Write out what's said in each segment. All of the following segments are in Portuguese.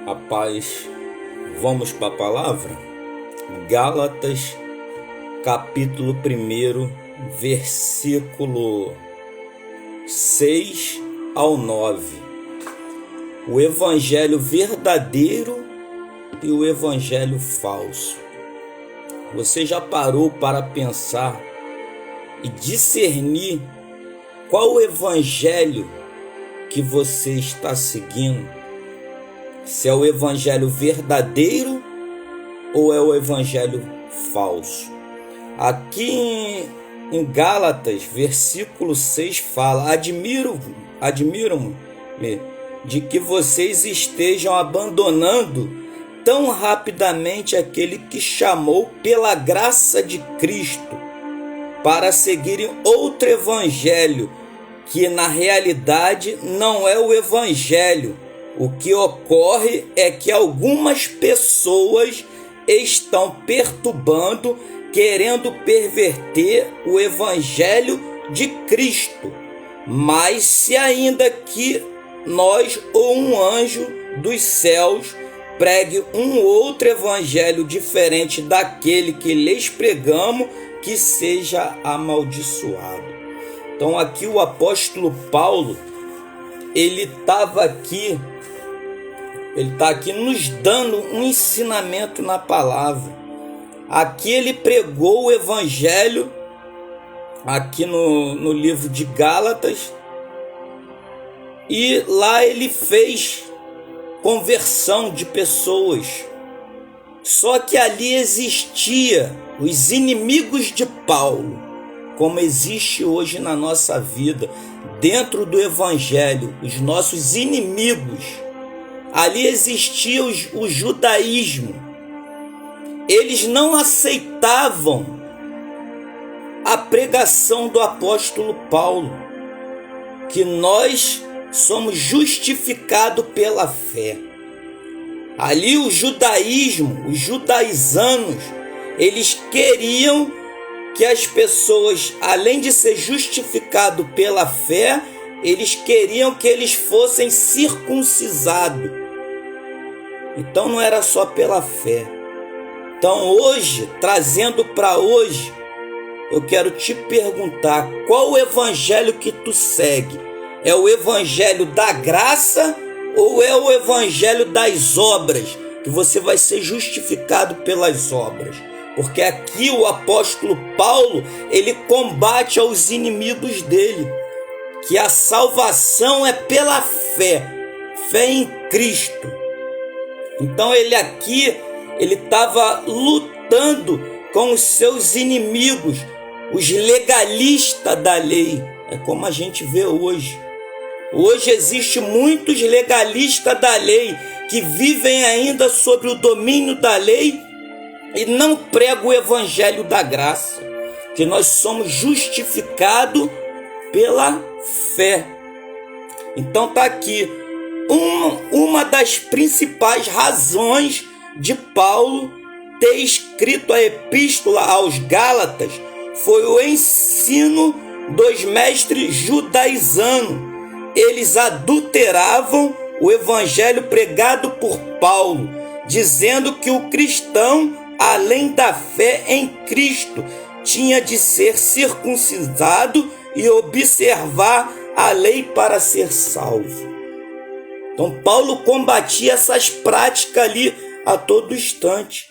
A paz, vamos para a palavra? Gálatas, capítulo 1, versículo 6 ao 9. O evangelho verdadeiro e o evangelho falso. Você já parou para pensar e discernir qual o evangelho que você está seguindo? Se é o evangelho verdadeiro ou é o evangelho falso? Aqui em Gálatas, versículo 6 fala: admiram-me de que vocês estejam abandonando tão rapidamente aquele que chamou pela graça de Cristo para seguirem outro evangelho, que na realidade não é o evangelho. O que ocorre é que algumas pessoas estão perturbando, querendo perverter o evangelho de Cristo. Mas se ainda que nós ou um anjo dos céus pregue um outro evangelho diferente daquele que lhes pregamos, que seja amaldiçoado. Então aqui o apóstolo Paulo, ele está aqui nos dando um ensinamento na palavra. Aqui ele pregou o evangelho, aqui no livro de Gálatas, e lá ele fez conversão de pessoas. Só que ali existia os inimigos de Paulo, como existe hoje na nossa vida, dentro do evangelho, os nossos inimigos. Ali existia o judaísmo. Eles não aceitavam a pregação do apóstolo Paulo, que nós somos justificados pela fé. Ali o judaísmo, os judaizanos, eles queriam que as pessoas, além de ser justificados pela fé, eles queriam que eles fossem circuncisados. Então não era só pela fé. Então hoje, trazendo para hoje, eu quero te perguntar: qual o evangelho que tu segue? É o evangelho da graça ou é o evangelho das obras, que você vai ser justificado pelas obras? Porque aqui o apóstolo Paulo, ele combate aos inimigos dele, que a salvação é pela fé em Cristo. Então ele estava lutando com os seus inimigos, os legalistas da lei. É como a gente vê hoje. Hoje existe muitos legalistas da lei que vivem ainda sobre o domínio da lei e não pregam o evangelho da graça, que nós somos justificados pela fé. Então está aqui uma das principais razões de Paulo ter escrito a epístola aos Gálatas foi o ensino dos mestres judaizanos. Eles adulteravam o evangelho pregado por Paulo, dizendo que o cristão, além da fé em Cristo, tinha de ser circuncidado e observar a lei para ser salvo. Então Paulo combatia essas práticas ali a todo instante.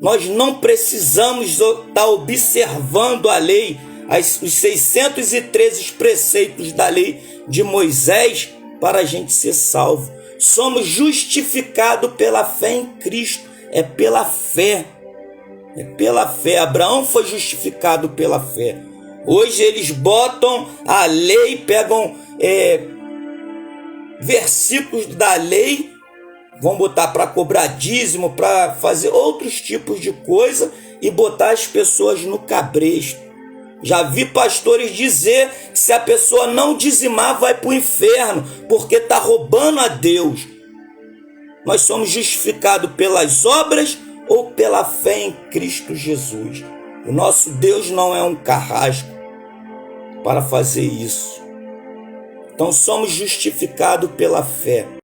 Nós não precisamos estar observando a lei, os 613 preceitos da lei de Moisés para a gente ser salvo. Somos justificados pela fé em Cristo. É pela fé. É pela fé. Abraão foi justificado pela fé. Hoje eles botam a lei, pegam versículos da lei, vão botar para cobrar dízimo, para fazer outros tipos de coisa e botar as pessoas no cabresto. Já vi pastores dizer que se a pessoa não dizimar vai para o inferno, porque está roubando a Deus. Nós somos justificados pelas obras ou pela fé em Cristo Jesus. O nosso Deus não é um carrasco para fazer isso. Então somos justificados pela fé.